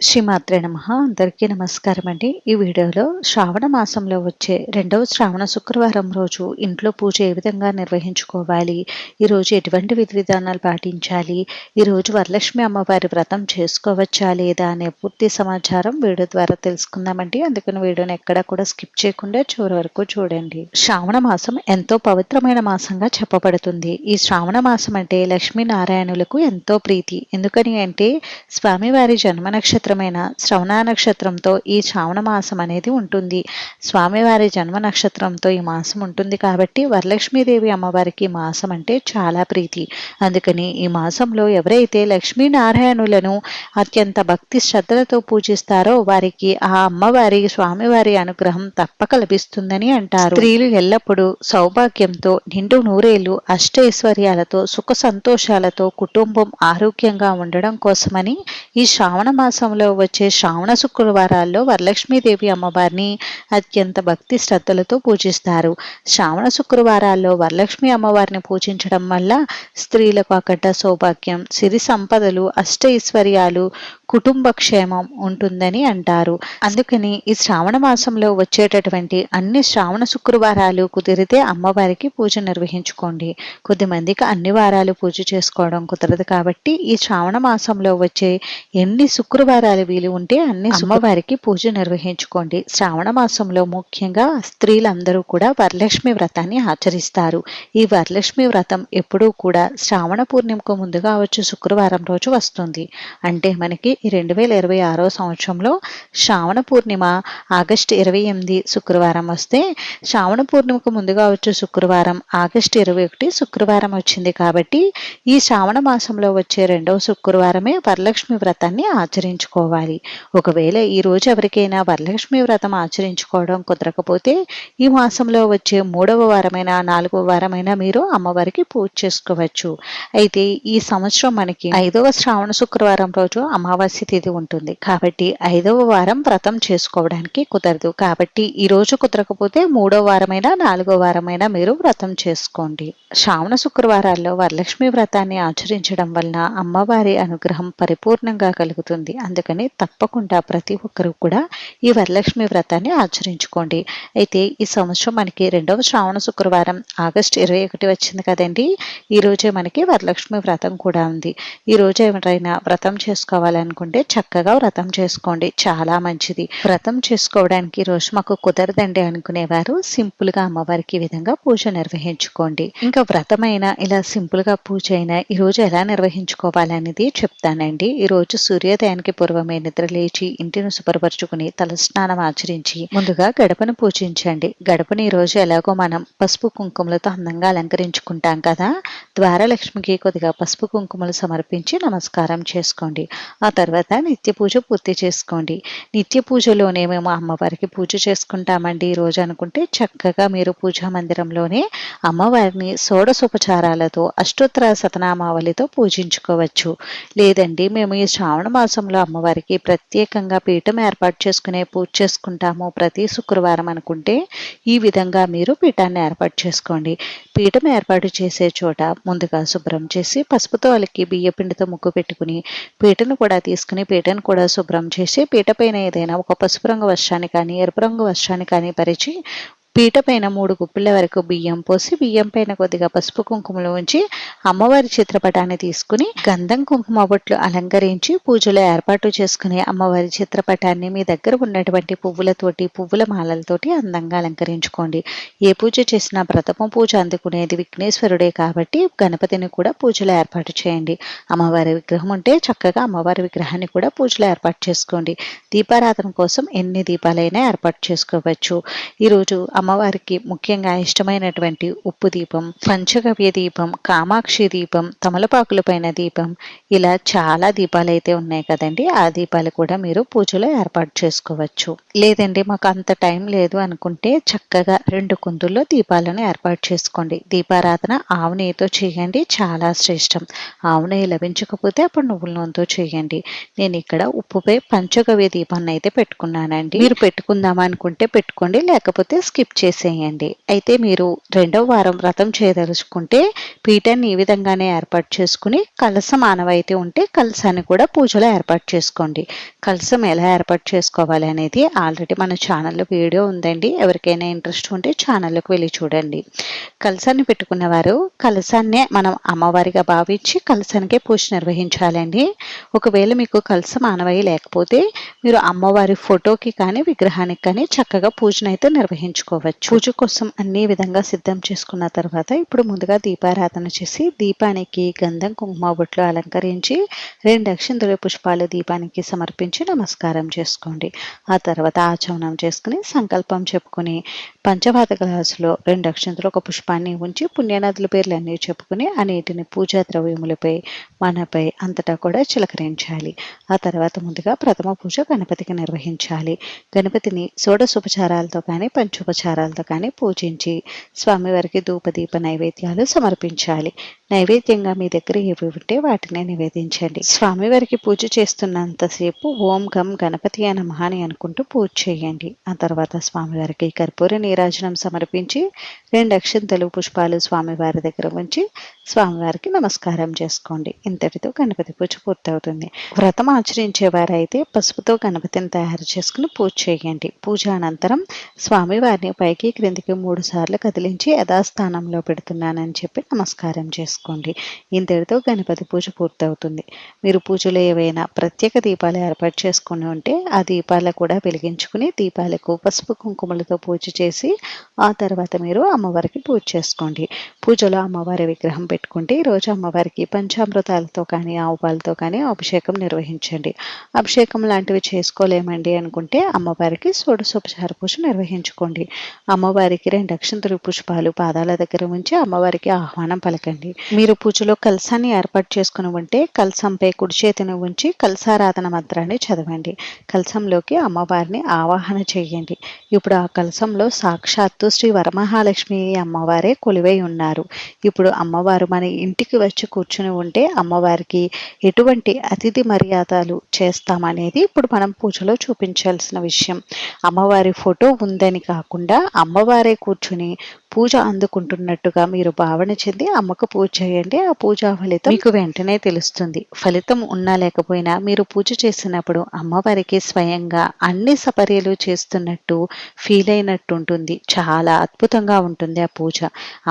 శ్రీమాత్రే నమః. అందరికీ నమస్కారం అండి. ఈ వీడియోలో శ్రావణ మాసంలో వచ్చే రెండవ శ్రావణ శుక్రవారం రోజు ఇంట్లో పూజ ఏ విధంగా నిర్వహించుకోవాలి, ఈరోజు ఎటువంటి విధి విధానాలు పాటించాలి, ఈరోజు వరలక్ష్మి అమ్మవారి వ్రతం చేసుకోవచ్చా లేదా అనే పూర్తి సమాచారం వీడియో ద్వారా తెలుసుకుందామండి. అందుకని వీడియోని ఎక్కడా కూడా స్కిప్ చేయకుండా చివరి వరకు చూడండి. శ్రావణ మాసం ఎంతో పవిత్రమైన మాసంగా చెప్పబడుతుంది. ఈ శ్రావణ మాసం అంటే లక్ష్మీనారాయణులకు ఎంతో ప్రీతి. ఎందుకని అంటే స్వామివారి జన్మ నక్షత్రమైన శ్రవణ నక్షత్రంతో ఈ శ్రావణ మాసం అనేది ఉంటుంది. స్వామివారి జన్మ నక్షత్రంతో ఈ మాసం ఉంటుంది కాబట్టి వరలక్ష్మీదేవి అమ్మవారికి మాసం అంటే చాలా ప్రీతి. అందుకని ఈ మాసంలో ఎవరైతే లక్ష్మీనారాయణులను అత్యంత భక్తి శ్రద్ధలతో పూజిస్తారో వారికి ఆ అమ్మవారి స్వామివారి అనుగ్రహం తప్పక లభిస్తుందని అంటారు. స్త్రీలు ఎల్లప్పుడూ సౌభాగ్యంతో నిండు నూరేళ్లు అష్టైశ్వర్యాలతో సుఖ సంతోషాలతో కుటుంబం ఆరోగ్యంగా ఉండడం కోసమని ఈ శ్రావణ మాసంలో వచ్చే శ్రావణ శుక్రవారాల్లో వరలక్ష్మీదేవి అమ్మవారిని అత్యంత భక్తి శ్రద్ధలతో పూజిస్తారు. శ్రావణ శుక్రవారాల్లో వరలక్ష్మి అమ్మవారిని పూజించడం వల్ల స్త్రీలకు అఖండ సౌభాగ్యం, సిరి సంపదలు, అష్టైశ్వర్యాలు, కుటుంబ క్షేమం ఉంటుందని అంటారు. అందుకని ఈ శ్రావణ మాసంలో వచ్చేటటువంటి అన్ని శ్రావణ శుక్రవారాలు కుదిరితే అమ్మవారికి పూజ నిర్వహించుకోండి. కొద్దిమందికి అన్ని వారాలు పూజ చేసుకోవడం కుదరదు కాబట్టి ఈ శ్రావణ మాసంలో వచ్చే ఎన్ని శుక్రవారాలు వీలు ఉంటే అన్ని అమ్మవారికి పూజ నిర్వహించుకోండి. శ్రావణ మాసంలో ముఖ్యంగా స్త్రీలందరూ కూడా వరలక్ష్మి వ్రతాన్ని ఆచరిస్తారు. ఈ వరలక్ష్మి వ్రతం ఎప్పుడూ కూడా శ్రావణ పూర్ణిమకు ముందుగా వచ్చే శుక్రవారం రోజు వస్తుంది. అంటే మనకి 2026 సంవత్సరంలో శ్రావణ పూర్ణిమ ఆగస్టు 28 శుక్రవారం వస్తే శ్రావణ పూర్ణిమకు ముందుగా వచ్చే శుక్రవారం ఆగస్టు 21 శుక్రవారం వచ్చింది. కాబట్టి ఈ శ్రావణ మాసంలో వచ్చే రెండవ శుక్రవారమే వరలక్ష్మి వ్రతాన్ని ఆచరించుకోవాలి. ఒకవేళ ఈ రోజు ఎవరికైనా వరలక్ష్మి వ్రతం ఆచరించుకోవడం కుదరకపోతే ఈ మాసంలో వచ్చే 3వ వారమైనా 4వ వారమైనా మీరు అమ్మవారికి పూజ చేసుకోవచ్చు. అయితే ఈ సంవత్సరం మనకి 5వ శ్రావణ శుక్రవారం రోజు అమావాస్య తిథి ఉంటుంది కాబట్టి 5వ వారం వ్రతం చేసుకోవడానికి కుదరదు. కాబట్టి ఈ రోజు కుదరకపోతే 3వ వారమైనా 4వ వారమైనా మీరు వ్రతం చేసుకోండి. శ్రావణ శుక్రవారాల్లో వరలక్ష్మి వ్రతాన్ని ఆచరించడం వలన అమ్మవారి అనుగ్రహం పరిపూర్ణంగా కలుగుతుంది. అందుకని తప్పకుండా ప్రతి ఒక్కరూ కూడా ఈ వరలక్ష్మి వ్రతాన్ని ఆచరించుకోండి. అయితే ఈ సంవత్సరం మనకి రెండవ శ్రావణ శుక్రవారం ఆగస్టు 21 వచ్చింది కదండి. ఈ రోజే మనకి వరలక్ష్మి వ్రతం కూడా ఉంది. ఈ రోజు ఎవరైనా వ్రతం చేసుకోవాలనుకుంటే చక్కగా వ్రతం చేసుకోండి, చాలా మంచిది. వ్రతం చేసుకోవడానికి ఈ రోజు మాకు కుదరదండి అనుకునేవారు సింపుల్ గా అమ్మవారికి ఈ విధంగా పూజ నిర్వహించుకోండి. ఇంకా వ్రతమైనా ఇలా సింపుల్ గా పూజ అయినా ఈ రోజు ఎలా నిర్వహించుకోవాలనేది చెప్తానండి. ఈ రోజు సూర్యోదయానికి పూర్వమే నిద్ర లేచి ఇంటిని శుభ్రపరచుకుని తలస్నానం ఆచరించి ముందుగా గడపను పూజించండి. గడపని ఈ రోజు ఎలాగో మనం పసుపు కుంకుమలతో అందంగా అలంకరించుకుంటాం కదా, ద్వారలక్ష్మికి కొద్దిగా పసుపు కుంకుమలు సమర్పించి నమస్కారం చేసుకోండి. ఆ తర్వాత నిత్య పూజ పూర్తి చేసుకోండి. నిత్య పూజలోనే మేము అమ్మవారికి పూజ చేసుకుంటామండి ఈ రోజు అనుకుంటే చక్కగా మీరు పూజా మందిరంలోనే అమ్మవారిని షోడశోపచారాలతో అష్టోత్తర శతనామావళితో పూజించుకోవచ్చు. లేదండి మేము ఈ శ్రావణ మాసంలో అమ్మవారికి ప్రత్యేకంగా పీఠం ఏర్పాటు చేసుకునే పూజ చేసుకుంటాము ప్రతి శుక్రవారం అనుకుంటే ఈ విధంగా మీరు పీఠాన్ని ఏర్పాటు చేసుకోండి. పీఠం ఏర్పాటు చేసే చోట ముందుగా శుభ్రం చేసి పసుపుతో అలికి బియ్య పిండితో ముగ్గు పెట్టుకుని పీటను కూడా తీసుకుని పీటను కూడా శుభ్రం చేసి పీట పైన ఏదైనా ఒక పసుపు రంగు వస్త్రాన్ని కానీ ఎరుపు రంగు వస్త్రాన్ని కానీ పరిచి పీట పైన 3 గుప్పిళ్ళ వరకు బియ్యం పోసి బియ్యం పైన కొద్దిగా పసుపు కుంకుమలు ఉంచి అమ్మవారి చిత్రపటాన్ని తీసుకుని గంధం కుంకుమ బొట్లు అలంకరించి పూజలో ఏర్పాటు చేసుకుని అమ్మవారి చిత్రపటాన్ని మీ దగ్గర ఉన్నటువంటి పువ్వులతోటి పువ్వుల మాలలతోటి అందంగా అలంకరించుకోండి. ఏ పూజ చేసినా ప్రథమ పూజ అందుకునేది విఘ్నేశ్వరుడే కాబట్టి గణపతిని కూడా పూజలో ఏర్పాటు చేయండి. అమ్మవారి విగ్రహం ఉంటే చక్కగా అమ్మవారి విగ్రహాన్ని కూడా పూజలో ఏర్పాటు చేసుకోండి. దీపారాధన కోసం ఎన్ని దీపాలైనా ఏర్పాటు చేసుకోవచ్చు. ఈరోజు అమ్మవారికి ముఖ్యంగా ఇష్టమైనటువంటి ఉప్పు దీపం, పంచగవ్య దీపం, కామాక్షి దీపం, తమలపాకుల పైన దీపం, ఇలా చాలా దీపాలు అయితే ఉన్నాయి కదండి. ఆ దీపాలు కూడా మీరు పూజలో ఏర్పాటు చేసుకోవచ్చు. లేదండి మాకు అంత టైం లేదు అనుకుంటే చక్కగా 2 కుందుల్లో దీపాలను ఏర్పాటు చేసుకోండి. దీపారాధన ఆవు నెయ్యితో చేయండి, చాలా శ్రేష్టం. ఆవు నెయ్యి లభించకపోతే అప్పుడు నువ్వుల నూనెతో చేయండి. నేను ఇక్కడ ఉప్పుపై పంచగవ్య దీపాన్ని అయితే పెట్టుకున్నానండి. మీరు పెట్టుకుందామా అనుకుంటే పెట్టుకోండి, లేకపోతే స్కిప్ స్కిప్ చేసేయండి. అయితే మీరు రెండవ వారం వ్రతం చేయదలుచుకుంటే పీఠాన్ని ఈ విధంగానే ఏర్పాటు చేసుకుని కలశం ఆనవాయితీ ఉంటే కలశాన్ని కూడా పూజలో ఏర్పాటు చేసుకోండి. కలశం ఎలా ఏర్పాటు చేసుకోవాలి అనేది ఆల్రెడీ మన ఛానల్లో వీడియో ఉందండి. ఎవరికైనా ఇంట్రెస్ట్ ఉంటే ఛానల్లోకి వెళ్ళి చూడండి. కలశాన్ని పెట్టుకున్న వారు కలశాన్నే మనం అమ్మవారిగా భావించి కలశానికే పూజ నిర్వహించాలండి. ఒకవేళ మీకు కలశం ఆనవాయి లేకపోతే మీరు అమ్మవారి ఫోటోకి కానీ విగ్రహానికి కానీ చక్కగా పూజనైతే నిర్వహించుకోవచ్చు. పూజ కోసం అన్ని విధంగా సిద్ధం చేసుకున్న తర్వాత ఇప్పుడు ముందుగా దీపారాధన చేసి దీపానికి గంధం కుంకుమ బొట్లు అలంకరించి 2 అక్షింతల పుష్పాలు దీపానికి సమర్పించి నమస్కారం చేసుకోండి. ఆ తర్వాత ఆచమనం చేసుకుని సంకల్పం చెప్పుకొని పంచపాత గ్లాసులో 2 అక్షింతలు ఒక పుష్పాన్ని ఉంచి పుణ్యనదుల పేర్లు అన్నీ చెప్పుకుని ఆ నీటిని పూజా ద్రవ్యములపై మనపై అంతటా కూడా చిలకరించాలి. ఆ తర్వాత ముందుగా ప్రథమ పూజ గణపతికి నిర్వహించాలి. గణపతిని షోడశోపచారాలతో కానీ పంచోపచారాలతో కానీ పూజించి స్వామివారికి ధూపదీప నైవేద్యాలు సమర్పించాలి. నైవేద్యంగా మీ దగ్గర ఏవి ఉంటే వాటిని నివేదించండి. స్వామివారికి పూజ చేస్తున్నంతసేపు ఓం గం గణపతి నమః అని అనుకుంటూ పూజ చేయండి. ఆ తర్వాత స్వామివారికి కర్పూర నీరాజనం సమర్పించి 2 అక్షింతలు పుష్పాలు స్వామివారి దగ్గర ఉంచి స్వామివారికి నమస్కారం చేసుకోండి. ఇంతటితో గణపతి పూజ పూర్తవుతుంది. వ్రతం ఆచరించేవారైతే పసుపుతో గణపతిని తయారు చేసుకుని పూజ చేయండి. పూజ అనంతరం స్వామివారిని పైకి క్రిందికి 3 సార్లు కదిలించి యథాస్థానంలో పెడుతున్నానని చెప్పి నమస్కారం చేసుకోండి. ఇంతటితో గణపతి పూజ పూర్తవుతుంది. మీరు పూజలో ఏవైనా ప్రత్యేక దీపాలు ఏర్పాటు చేసుకుని ఉంటే ఆ దీపాలు కూడా వెలిగించుకుని దీపాలకు పసుపు కుంకుమలతో పూజ చేసి ఆ తర్వాత మీరు అమ్మవారికి పూజ చేసుకోండి. పూజలో అమ్మవారి విగ్రహం పెట్టుకుంటే ఈరోజు అమ్మవారికి పంచామృతాలతో కానీ ఆవు పాలతో కానీ అభిషేకం నిర్వహించండి. అభిషేకం లాంటివి చేసుకోలేమండి అనుకుంటే అమ్మవారికి షోడశోపచార పూజ నిర్వహించుకోండి. అమ్మవారికి 2 అక్షింతల పుష్పాలు పాదాల దగ్గర ఉంచి అమ్మవారికి ఆహ్వానం పలకండి. మీరు పూజలో కలశాన్ని ఏర్పాటు చేసుకుని ఉంటే కలశంపై కుడి చేతిని ఉంచి కలశారాధన మంత్రాన్ని చదవండి. కలశంలోకి అమ్మవారిని ఆవాహన చేయండి. ఇప్పుడు ఆ కలశంలో సాక్షాత్తు శ్రీ వరమహాలక్ష్మి అమ్మవారే కొలువై ఉన్నారు. ఇప్పుడు అమ్మవారు మన ఇంటికి వచ్చి కూర్చుని ఉంటే అమ్మవారికి ఎటువంటి అతిథి మర్యాదలు చేస్తామనేది ఇప్పుడు మనం పూజలో చూపించాల్సిన విషయం. అమ్మవారి ఫోటో ఉందని కాకుండా అమ్మవారే కూర్చుని పూజ అందుకుంటున్నట్టుగా మీరు భావన చెంది అమ్మకు పూజ చేయండి. ఆ పూజా ఫలితం మీకు వెంటనే తెలుస్తుంది. ఫలితం ఉన్నా లేకపోయినా మీరు పూజ చేసినప్పుడు అమ్మవారికి స్వయంగా అన్ని సపర్యలు చేస్తున్నట్టు ఫీల్ అయినట్టు ఉంటుంది. చాలా అద్భుతంగా ఉంటుంది ఆ పూజ.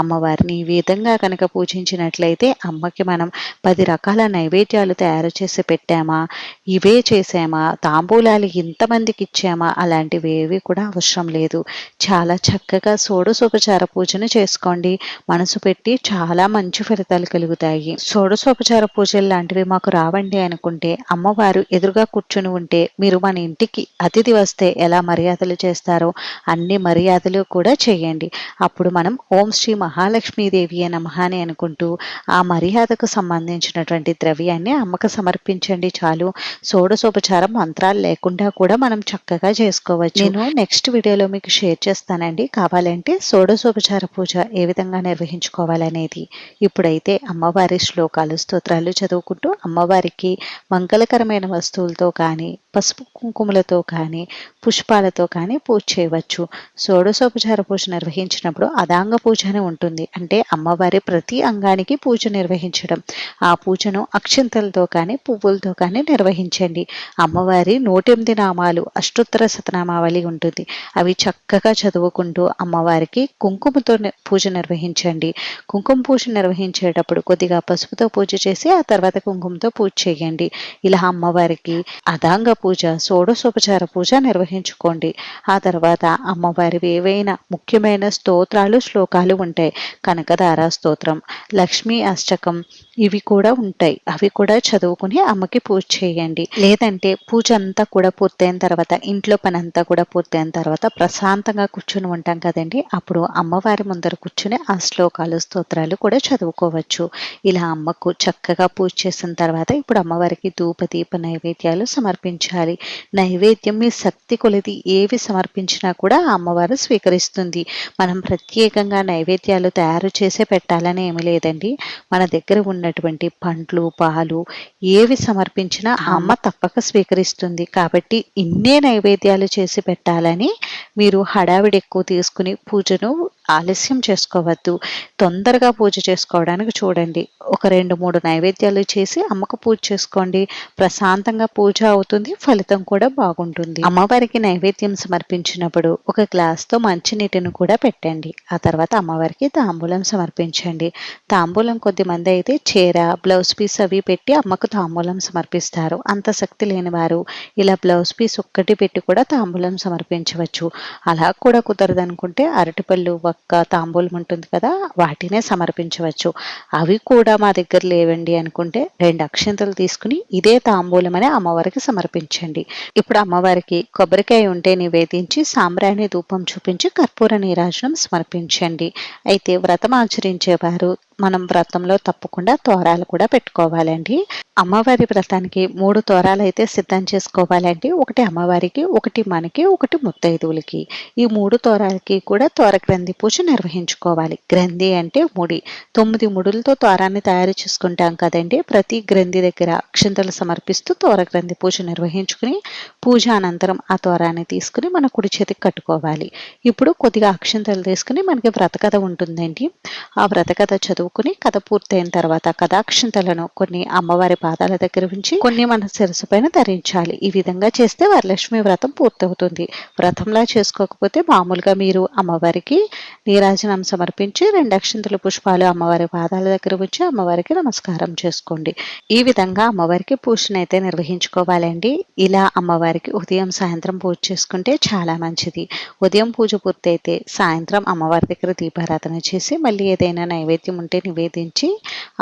అమ్మవారిని ఈ విధంగా కనుక పూజించినట్లయితే అమ్మకి మనం 10 రకాల నైవేద్యాలు తయారు చేసి పెట్టామా, ఇవే చేసామా, తాంబూలాలు ఇంతమందికి ఇచ్చామా అలాంటివి ఏవి కూడా అవసరం లేదు. చాలా చక్కగా షోడశోపచార పూజను చేసుకోండి. మనసు పెట్టి చాలా మంచి ఫలితాలు కలుగుతాయి. షోడశోపచార పూజలు లాంటివి మాకు రావండి అనుకుంటే అమ్మవారు ఎదురుగా కూర్చుని ఉంటే మీరు మన ఇంటికి అతిథి వస్తే ఎలా మర్యాదలు చేస్తారో అన్ని మర్యాదలు కూడా చేయండి. అప్పుడు మనం ఓం శ్రీ మహాలక్ష్మీదేవి నమః అని అనుకుంటూ ఆ మర్యాదకు సంబంధించినటువంటి ద్రవ్యాన్ని అమ్మకు సమర్పించండి చాలు. షోడశోపచారం మంత్రాలు లేకుండా కూడా మనం చక్కగా చేసుకోవచ్చు. నేను నెక్స్ట్ వీడియోలో మీకు షేర్ చేస్తానండి. కావాలంటే షోడశోపచార పూజ ఏ విధంగా నిర్వహించుకోవాలనేది. ఇప్పుడైతే అమ్మవారి శ్లోకాలు స్తోత్రాలు చదువుకుంటూ అమ్మవారికి మంగళకరమైన వస్తువులతో కానీ పసుపు కుంకుమలతో కానీ పుష్పాలతో కానీ పూజ చేయవచ్చు. షోడశోపచార పూజ నిర్వహించినప్పుడు అదాంగ పూజ అని ఉంటుంది. అంటే అమ్మవారి ప్రతి అంగానికి పూజ నిర్వహించడం. ఆ పూజను అక్షింతలతో కానీ పువ్వులతో కానీ నిర్వహించండి. అమ్మవారి 108 నామాలు అష్టోత్తర శతనామావళి ఉంటుంది. అవి చక్కగా చదువుకుంటూ అమ్మవారికి కుంకుమతో పూజ నిర్వహించండి. కుంకుమ పూజ నిర్వహించేటప్పుడు కొద్దిగా పసుపుతో పూజ చేసి ఆ తర్వాత కుంకుమతో పూజ చేయండి. ఇలా అమ్మవారికి అదాంగ పూజ షోడశోపచార పూజ నిర్వహించుకోండి. ఆ తర్వాత అమ్మవారివి ఏవైనా ముఖ్యమైన స్తోత్రాలు శ్లోకాలు ఉంటాయి. కనకదార స్తోత్రం, లక్ష్మీ అష్టకం ఇవి కూడా ఉంటాయి. అవి కూడా చదువుకుని అమ్మకి పూజ చేయండి. లేదంటే పూజ అంతా కూడా పూర్తయిన తర్వాత ఇంట్లో పని అంతా కూడా పూర్తయిన తర్వాత ప్రశాంతంగా కూర్చుని ఉంటాం కదండి, అప్పుడు అమ్మవారి ముందర కూర్చుని ఆ శ్లోకాలు స్తోత్రాలు కూడా చదువుకోవచ్చు. ఇలా అమ్మకు చక్కగా పూజ చేసిన తర్వాత ఇప్పుడు అమ్మవారికి ధూపదీప నైవేద్యాలు సమర్పించాలి. సమర్పించాలి. నైవేద్యం మీ శక్తి కొలది ఏవి సమర్పించినా కూడా ఆ అమ్మవారు స్వీకరిస్తుంది. మనం ప్రత్యేకంగా నైవేద్యాలు తయారు చేసే పెట్టాలని ఏమీ లేదండి. మన దగ్గర ఉన్నటువంటి పండ్లు, పాలు ఏవి సమర్పించినా ఆ అమ్మ తప్పక స్వీకరిస్తుంది. కాబట్టి ఇన్నే నైవేద్యాలు చేసి పెట్టాలని మీరు హడావిడి ఎక్కువ తీసుకుని పూజను ఆలస్యం చేసుకోవద్దు. తొందరగా పూజ చేసుకోవడానికి చూడండి. ఒక 2, 3 నైవేద్యాలు చేసి అమ్మకు పూజ చేసుకోండి. ప్రశాంతంగా పూజ అవుతుంది. ఫలితం కూడా బాగుంటుంది. అమ్మవారికి నైవేద్యం సమర్పించినప్పుడు ఒక గ్లాస్‌తో మంచినీటిని కూడా పెట్టండి. ఆ తర్వాత అమ్మవారికి తాంబూలం సమర్పించండి. తాంబూలం కొద్దిమంది అయితే చీర, బ్లౌజ్ పీస్ అవి పెట్టి అమ్మకు తాంబూలం సమర్పిస్తారు. అంత శక్తి లేనివారు ఇలా బ్లౌజ్ పీస్ ఒక్కటి పెట్టి కూడా తాంబూలం సమర్పించవచ్చు. అలా కూడా కుదరదనుకుంటే అరటిపళ్ళు, వక్క, తాంబూలం ఉంటుంది కదా! వాటినే సమర్పించవచ్చు. అవి కూడా మా దగ్గర లేవండి అనుకుంటే 2 అక్షింతలు తీసుకుని ఇదే తాంబూలం అని అమ్మవారికి సమర్పించండి. ఇప్పుడు అమ్మవారికి కొబ్బరికాయ ఉంటే నివేదించి సాంబ్రాణి ధూపం చూపించి కర్పూర నీరాజనం సమర్పించండి. అయితే వ్రతం ఆచరించేవారు మనం వ్రతంలో తప్పకుండా తోరాలు కూడా పెట్టుకోవాలండి. అమ్మవారి వ్రతానికి 3 తోరాలైతే సిద్ధం చేసుకోవాలండి. ఒకటి అమ్మవారికి, ఒకటి మనకి, ఒకటి ముత్తైదువులకి. ఈ 3 తోరాలకి కూడా తోర గ్రంథి పూజ నిర్వహించుకోవాలి. గ్రంథి అంటే ముడి. 9 ముడులతో తోరాన్ని తయారు చేసుకుంటాం కదండి. ప్రతి గ్రంథి దగ్గర అక్షింతలు సమర్పిస్తూ తోర గ్రంథి పూజ నిర్వహించుకుని పూజ అనంతరం ఆ తోరాన్ని తీసుకుని మన కుడి చేతికి కట్టుకోవాలి. ఇప్పుడు కొద్దిగా అక్షింతలు తీసుకుని మనకి వ్రతకథ ఉంటుందండి. ఆ వ్రతకథ చదువుకుని కథ పూర్తయిన తర్వాత కథాక్షింతలను కొన్ని అమ్మవారి పాదాల దగ్గర ఉంచి కొన్ని మన శిరస్సు పైన ధరించాలి. ఈ విధంగా చేస్తే వరలక్ష్మి వ్రతం పూర్తవుతుంది. వ్రతంలా చేసుకోకపోతే మామూలుగా మీరు అమ్మవారికి నీరాజనం సమర్పించి 2 అక్షింతల పుష్పాలు అమ్మవారి పాదాల దగ్గర ఉంచి అమ్మవారికి నమస్కారం చేసుకోండి. ఈ విధంగా అమ్మవారికి పూజనైతే నిర్వహించుకోవాలండి. ఇలా అమ్మవారికి ఉదయం సాయంత్రం పూజ చేసుకుంటే చాలా మంచిది. ఉదయం పూజ పూర్తయితే సాయంత్రం అమ్మవారి దగ్గర దీపారాధన చేసి మళ్ళీ ఏదైనా నైవేద్యం ఉంటే నివేదించి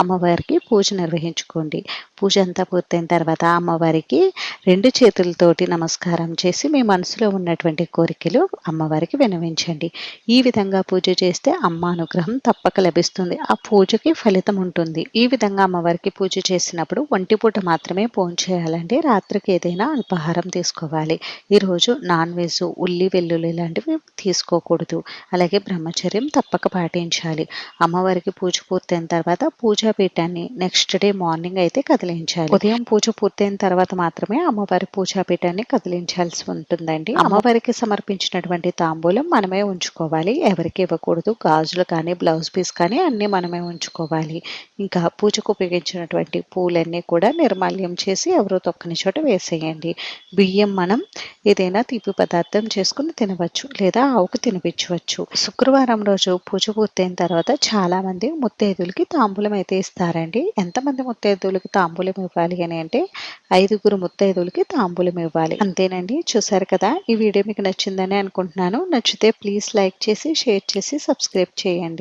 అమ్మవారికి పూజ నిర్వహించుకోండి. పూజ అంతా పూర్తయిన తర్వాత అమ్మవారికి 2 చేతులతోటి నమస్కారం చేసి మీ మనసులో ఉన్నటువంటి కోరికలు అమ్మవారికి విన్నవించండి. ఈ విధంగా పూజ చేస్తే అమ్మ అనుగ్రహం తప్పక లభిస్తుంది. ఆ పూజకి ఫలితం ఉంటుంది. ఈ విధంగా అమ్మవారికి పూజ చేసినప్పుడు ఒంటిపూట మాత్రమే భోంచేయాలండి. రాత్రికి ఏదైనా అల్పాహారం తీసుకోవాలి. ఈరోజు నాన్ వెజ్, ఉల్లి, వెల్లుల్లి లాంటివి తీసుకోకూడదు. అలాగే బ్రహ్మచర్యం తప్పక పాటించాలి. అమ్మవారికి పూజ పూర్తయిన తర్వాత పూజా పీఠాన్ని నెక్స్ట్ డే మార్నింగ్ అయితే కదిలించాలి. ఉదయం పూజ పూర్తయిన తర్వాత మాత్రమే అమ్మవారి పూజా పీఠాన్ని కదిలించాల్సి ఉంటుందండి. అమ్మవారికి సమర్పించినటువంటి తాంబూలం మనమే ఉంచుకోవాలి. ఎవరికి ఇవ్వకూడదు. గాజులు కానీ బ్లౌజ్ పీస్ కానీ అన్నీ మనమే ఉంచుకోవాలి. ఇంకా పూజకు ఉపయోగించినటువంటి పూలన్నీ కూడా నిర్మాల్యం చేసి ఎవరో తొక్కని చోట వేసేయండి. బియ్యం మనం ఏదైనా తీపి పదార్థం చేసుకుని తినవచ్చు లేదా ఆవుకు తినిపించవచ్చు. శుక్రవారం రోజు పూజ పూర్తయిన తర్వాత చాలా మంది ముత్తైదులకి తాంబూలం అయితే ఇస్తారండి. ఎంతమంది ముత్తైదులకి తాంబూలం ఇవ్వాలి అని అంటే 5 ముత్తైదులకి తాంబూలం ఇవ్వాలి. అంతేనండి. చూసారు కదా, ఈ వీడియో మీకు నచ్చిందని అనుకుంటున్నాను. నచ్చితే ప్లీజ్ లైక్ చేసి షేర్ చేసి సబ్స్క్రైబ్ చేయండి.